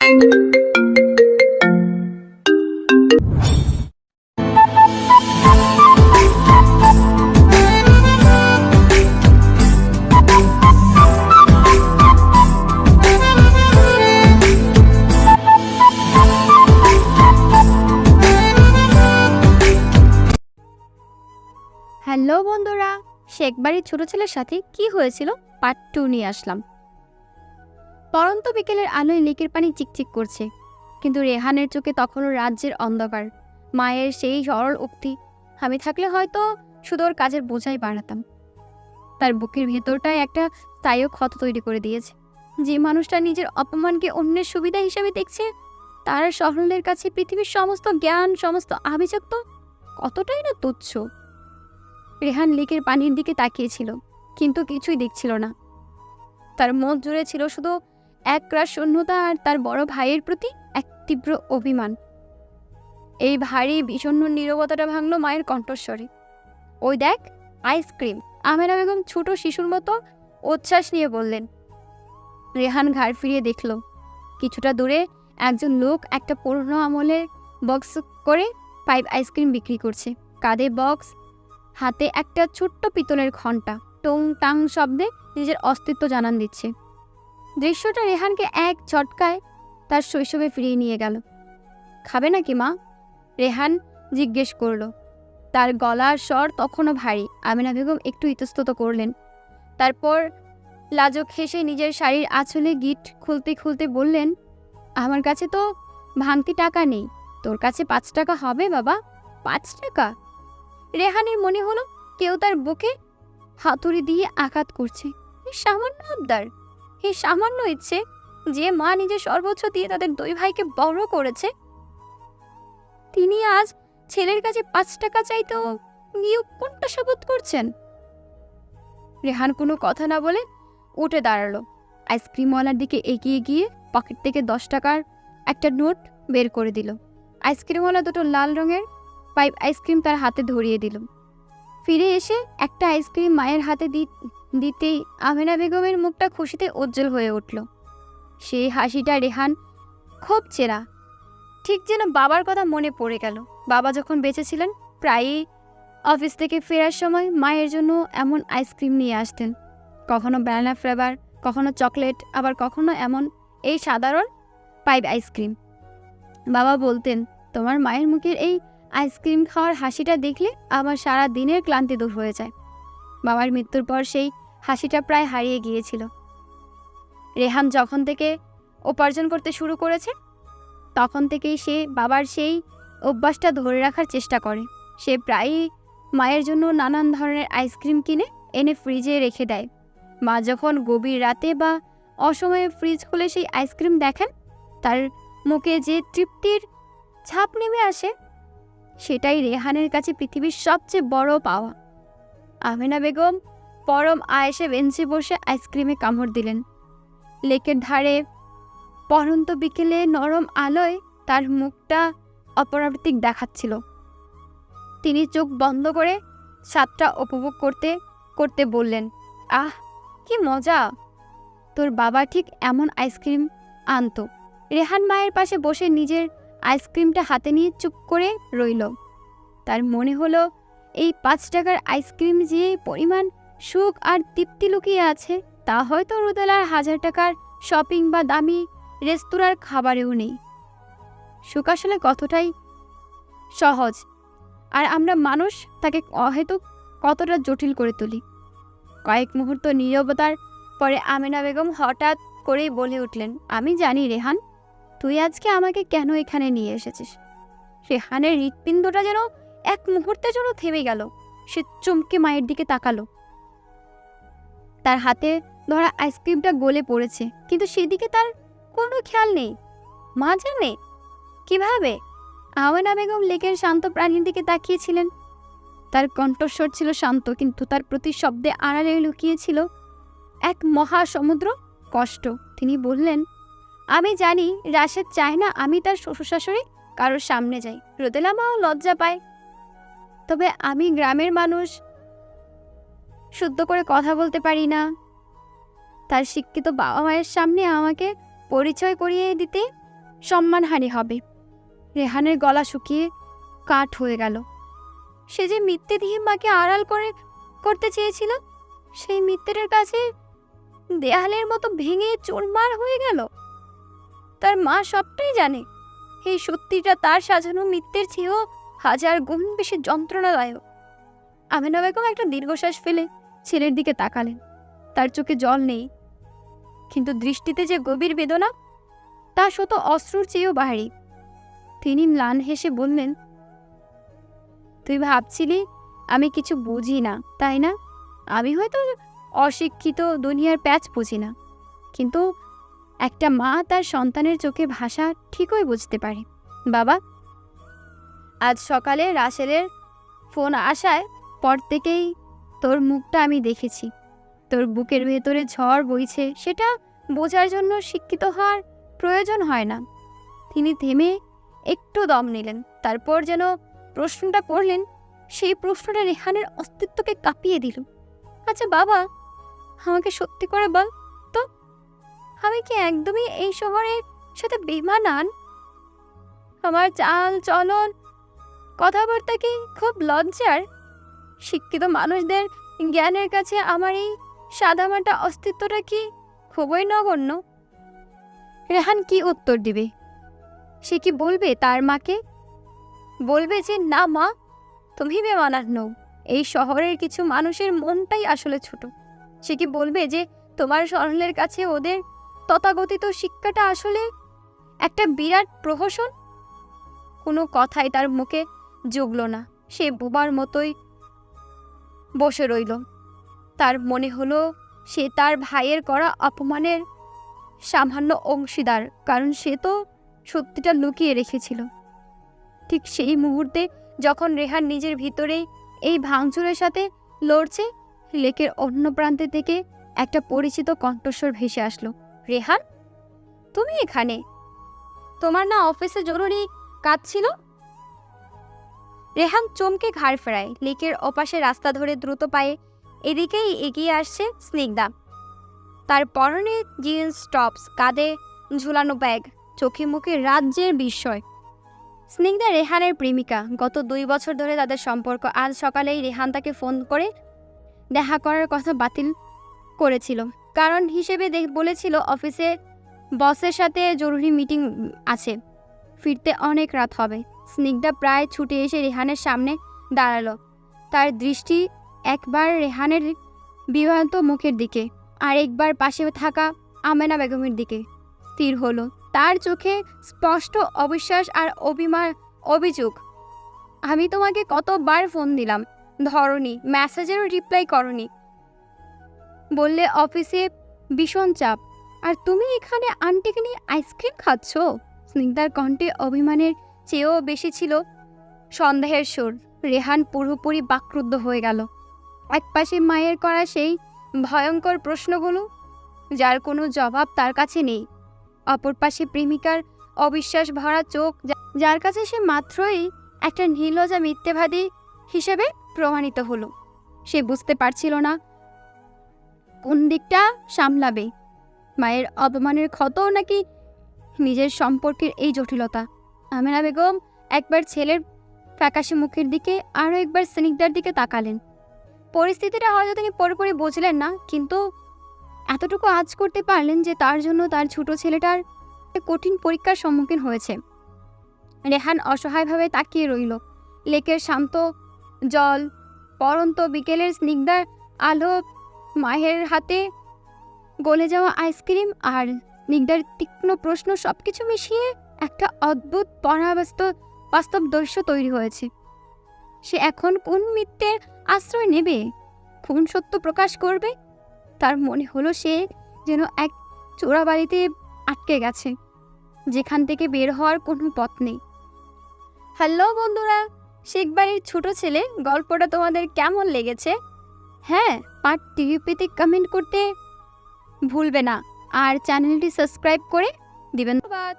Hello বন্ধুরা, শেখ বাড়ির ছোট ছেলের সাথে কি হয়েছিল পার্ট 2 নিয়ে আসলাম। পরন্ত বিকেলের আলোয় লেকের পানি চিকচিক করছে, কিন্তু রেহানের চোখে তখনও রাজ্যের অন্ধকার। মায়ের সেই সরল উক্তি, আমি থাকলে হয়তো শুধু ওর কাজের বোঝাই বাড়াতাম, তার বুকের ভেতরটায় একটা স্থায়ী ক্ষত তৈরি করে দিয়েছে। যে মানুষটা নিজের অপমানকে অন্যের সুবিধা হিসেবে দেখছে, তার সরলের কাছে পৃথিবীর সমস্ত জ্ঞান, সমস্ত আভিযোগ তো কতটাই না তুচ্ছ। রেহান লেকের পানির দিকে তাকিয়েছিল, কিন্তু কিছুই দেখছিল না। তার মন জুড়ে ছিল শুধু এক রাশ শূন্যতা আর তার বড় ভাইয়ের প্রতি এক তীব্র অভিমান। এই ভারী বিষণ্ণ নীরবতাটা ভাঙল মায়ের কণ্ঠস্বরে। ওই দেখ, আইসক্রিম। আমেরা বেগম ছোট শিশুর মতো উচ্ছ্বাস নিয়ে বললেন। রেহান ঘাড় ফিরিয়ে দেখল, কিছুটা দূরে একজন লোক একটা পুরনো আমলের বক্স করে পাইপ আইসক্রিম বিক্রি করছে। কাঁধে বক্স, হাতে একটা ছোট্ট পিতলের ঘণ্টা, টং টাং শব্দে নিজের অস্তিত্ব জানান দিচ্ছে। দৃশ্যটা রেহানকে এক ঝটকায় তার শৈশবে ফিরিয়ে নিয়ে গেল। খাবে নাকি মা? রেহান জিজ্ঞেস করল। তার গলার স্বর তখনও ভারী। আমিনা বেগম একটু ইতস্তত করলেন, তারপর লাজুক হেসে নিজের শাড়ির আঁচলে গিট খুলতে খুলতে বললেন, আমার কাছে তো ভাঙতি টাকা নেই, তোর কাছে 5 টাকা হবে বাবা? 5 টাকা? রেহানের মনে হলো কেউ তার বুকে হাতুড়ি দিয়ে আঘাত করছে। এই সামান্য আবদার, এই সামান্য ইচ্ছে, যে মা নিজের সর্বোচ্চ দিয়ে তাদের 2 ভাইকে বড় করেছে, তিনি আজ ছেলের কাছে 5 টাকা চাইতেও গিয়ে কোনটা শপথ করছেন? রেহান কোনো কথা না বলে উঠে দাঁড়ালো। আইসক্রিমওয়ালার দিকে এগিয়ে গিয়ে পকেট থেকে 10 টাকার একটা নোট বের করে দিল। আইসক্রিমওয়ালা দুটো লাল রঙের পাইপ আইসক্রিম তার হাতে ধরিয়ে দিল। ফিরে এসে একটা আইসক্রিম মায়ের হাতে দিতেই আমেনা বেগমের মুখটা খুশিতে উজ্জ্বল হয়ে উঠল। সেই হাসিটা রেহান খুব চেনা, ঠিক যেন বাবার কথা মনে পড়ে গেল। বাবা যখন বেঁচে ছিলেন, প্রায়ই অফিস থেকে ফেরার সময় মায়ের জন্য এমন আইসক্রিম নিয়ে আসতেন। কখনো ব্যানানা ফ্লেভার, কখনো চকলেট, আবার কখনো এমন এই সাধারণ পাইপ আইসক্রিম। বাবা বলতেন, তোমার মায়ের মুখের এই আইসক্রিম খাওয়ার হাসিটা দেখলে আমার সারা দিনের ক্লান্তি দূর হয়ে যায়। বাবার মৃত্যুর পর সেই হাসিটা প্রায় হারিয়ে গিয়েছিল। রেহান যখন থেকে উপার্জন করতে শুরু করেছে, তখন থেকেই সে বাবার সেই অভ্যাসটা ধরে রাখার চেষ্টা করে। সে প্রায়ই মায়ের জন্য নানান ধরনের আইসক্রিম কিনে এনে ফ্রিজে রেখে দেয়। মা যখন গভীর রাতে বা অসময়ে ফ্রিজ খুলে সেই আইসক্রিম দেখেন, তার মুখে যে তৃপ্তির ছাপ নেমে আসে, সেটাই রেহানের কাছে পৃথিবীর সবচেয়ে বড় পাওয়া। আমেনা বেগম পরম আয়েসে বেঞ্চে বসে আইসক্রিমে কামড় দিলেন। লেকের ধারে পরন্ত বিকেলে নরম আলোয় তার মুখটা অপরাবৃত্তিক দেখাচ্ছিল। তিনি চোখ বন্ধ করে স্বাদটা উপভোগ করতে করতে বললেন, আহ কি মজা! তোর বাবা ঠিক এমন আইসক্রিম আনতো। রেহান মায়ের পাশে বসে নিজের আইসক্রিমটা হাতে নিয়ে চুপ করে রইল। তার মনে হলো, এই 5 টাকার আইসক্রিম যে পরিমাণ সুখ আর তৃপ্তি লুকিয়ে আছে, তা হয়তো রুদেলার 1000 টাকার শপিং বা দামি রেস্তোরাঁর খাবারেও নেই। সুখ আসলে কতটাই সহজ, আর আমরা মানুষ তাকে অহেতুক কতটা জটিল করে তুলি। কয়েক মুহূর্ত নীরবতার পরে আমেনা বেগম হঠাৎ করেই বলে উঠলেন, আমি জানি রেহান, তুই আজকে আমাকে কেন এখানে নিয়ে এসেছিস। রেহানের হৃৎপিণ্ডটা যেন এক মুহূর্তের জন্য থেমে গেল। সে চমকে মায়ের দিকে তাকালো। তার হাতে ধরা আইসক্রিমটা গলে পড়েছে, কিন্তু সেদিকে তার কোনো খেয়াল নেই। মা জানে কিভাবে? আমেনা বেগম লেকের শান্ত প্রাণীর দিকে তাকিয়েছিলেন। তার কণ্ঠস্বর ছিল শান্ত, কিন্তু তার প্রতি শব্দে আড়ালে লুকিয়েছিল এক মহাসমুদ্র কষ্ট। তিনি বললেন, আমি জানি রাশেদ চায় না আমি তার শ্বশুর শাশুড়ি কারোর সামনে যাই। রোদেলা মাও লজ্জা পায়, তবে আমি গ্রামের মানুষ, শুদ্ধ করে কথা বলতে পারি না। তার শিক্ষিত বাবা মায়ের সামনে আমাকে পরিচয় করিয়ে দিতে সম্মানহানি হবে। রেহানের গলা শুকিয়ে কাঠ হয়ে গেল। সে যে মিথ্যে দিয়ে মাকে আড়াল করতে চেয়েছিল, সেই মিথ্যেটার কাছে দেয়ালের মতো ভেঙে চুরমার হয়ে গেল। তার মা সবটাই জানে। এই সত্যিটা তার সাজানো মিথ্যের চেয়েও হাজার গুণ বেশি যন্ত্রণাদায়ক। আমেনা বেগম একটা দীর্ঘশ্বাস ফেলে ছেলের দিকে তাকালেন। তার চোখে জল নেই, কিন্তু দৃষ্টিতে যে গভীর বেদনা, তা শত অশ্রুর চেয়েও ভারী। তিনি ম্লান হেসে বললেন, তুই ভাবছিলি আমি কিছু বুঝি না, তাই না? আমি হয়তো অশিক্ষিত, দুনিয়ার প্যাচ বুঝি না, কিন্তু একটা মা তার সন্তানের চোখে ভাষা ঠিকই বুঝতে পারে। বাবা, আজ সকালে রাসেলের ফোন আসায় পর থেকেই তোর মুখটা আমি দেখেছি। তোর বুকের ভেতরে ঝড় বইছে, সেটা বোঝার জন্য শিক্ষিত হওয়ার প্রয়োজন হয় না। তিনি থেমে একটু দম নিলেন, তারপর যেন প্রশ্নটা করলেন। সেই প্রশ্নটা রেহানের অস্তিত্বকে কাঁপিয়ে দিল। আচ্ছা বাবা, আমাকে সত্যি করে বল তো, আমি কি একদমই এই শহরের সাথে বেমানান? আমার চাল চলন, কথাবার্তা কি খুব লজ্জার? শিক্ষিত মানুষদের জ্ঞানের কাছে আমার এই সাদামাটা অস্তিত্বটা কি খুবই নগণ্য? রেহান কি উত্তর দিবে? সে কি বলবে তার মাকে? বলবে যে না মা, তুমি বেমানান নও, এই শহরের কিছু মানুষের মনটাই আসলে ছোট? সে কি বলবে যে তোমার সরলের কাছে ওদের তথাকথিত শিক্ষাটা আসলে একটা বিরাট প্রহসন? কোনো কথাই তার মুখে জুগল না। সে বোবার মতোই বসে রইল। তার মনে হলো সে তার ভাইয়ের করা অপমানের সামান্য অংশীদার, কারণ সে তো সত্যিটা লুকিয়ে রেখেছিল। ঠিক সেই মুহূর্তে যখন রেহান নিজের ভিতরেই এই ভাঙচুরের সাথে লড়ছে, লেকের অন্য প্রান্তে থেকে একটা পরিচিত কণ্ঠস্বর ভেসে আসলো। রেহান, তুমি এখানে? তোমার না অফিসে জরুরি কাজ ছিল? রেহান চমকে ঘাড় ফেরায়। লেকের ওপাশে রাস্তা ধরে দ্রুত পায়ে এদিকেই এগিয়ে আসছে স্নিগ্ধা। তার পরনে জিন্স টপস, কাঁধে ঝুলানো ব্যাগ, চোখে মুখে রাজ্যের বিস্ময়। স্নিগ্ধা রেহানের প্রেমিকা। গত 2 বছর ধরে তাদের সম্পর্ক। আজ সকালেই রেহান তাকে ফোন করে দেখা করার কথা বাতিল করেছিল। কারণ হিসেবে বলেছিল অফিসে বসের সাথে জরুরি মিটিং আছে, ফিরতে অনেক রাত হবে। স্নিগ্ধা প্রায় ছুটে এসে রেহানের সামনে দাঁড়ালো। তার দৃষ্টি একবার রেহানের বিভ্রান্ত মুখের দিকে, আর একবার পাশে থাকা আমেনা বেগমের দিকে স্থির হলো। তার চোখে স্পষ্ট অবিশ্বাস আর অভিযোগ। আমি তোমাকে কতবার ফোন দিলাম, ধরনি, মেসেজেরও রিপ্লাই করনি, বললে অফিসে ভীষণ চাপ, আর তুমি এখানে আন্টিকে নিয়ে আইসক্রিম খাচ্ছ? স্নিগ্ধার কণ্ঠে অভিমানের চেয়েও বেশি ছিল সন্দেহের সুর। রেহান পুরোপুরি বাকরুদ্ধ হয়ে গেল। একপাশে মায়ের করা সেই ভয়ঙ্কর প্রশ্নগুলো, যার কোনো জবাব তার কাছে নেই। অপর পাশে প্রেমিকার অবিশ্বাস ভরা চোখ, যার কাছে সে মাত্রই একটা নির্লজ্জা মিথ্যেবাদী হিসেবে প্রমাণিত হলো। সে বুঝতে পারছিল না কোন দিকটা সামলাবে, মায়ের অপমানের ক্ষত নাকি নিজের সম্পর্কের এই জটিলতা। আমেনা বেগম একবার ছেলের ফ্যাকাশে মুখের দিকে, আরও একবার স্নিগ্ধার দিকে তাকালেন। পরিস্থিতিটা হয়তো তিনি পুরোপুরি বুঝলেন না, কিন্তু এতটুকু আঁচ করতে পারলেন যে তার জন্য তার ছোট ছেলেটার কঠিন পরীক্ষার সম্মুখীন হয়েছে। রেহান অসহায়ভাবে তাকিয়ে রইল। লেকের শান্ত জল, পরন্ত বিকেলের স্নিগ্ধার আলো, মায়ের হাতে গলে যাওয়া আইসক্রিম আর স্নিগ্ধার তীক্ষ্ণ প্রশ্ন, সবকিছু মিশিয়ে একটা অদ্ভুত বাস্তব দৃশ্য তৈরি হয়েছে। সে এখন কোন মিথ্যের আশ্রয় নেবে, কোন সত্য প্রকাশ করবে? তার মনে হলো সে যেন এক চোরাবাড়িতে আটকে গেছে, যেখান থেকে বের হওয়ার কোনো পথ নেই। হ্যালো বন্ধুরা, শেখবাড়ির ছোট ছেলে গল্পটা তোমাদের কেমন লেগেছে? হ্যাঁ, পার্ট 2 পেতে কমেন্ট করতে ভুলবে না, আর চ্যানেলটি সাবস্ক্রাইব করে দিবেন। ধন্যবাদ।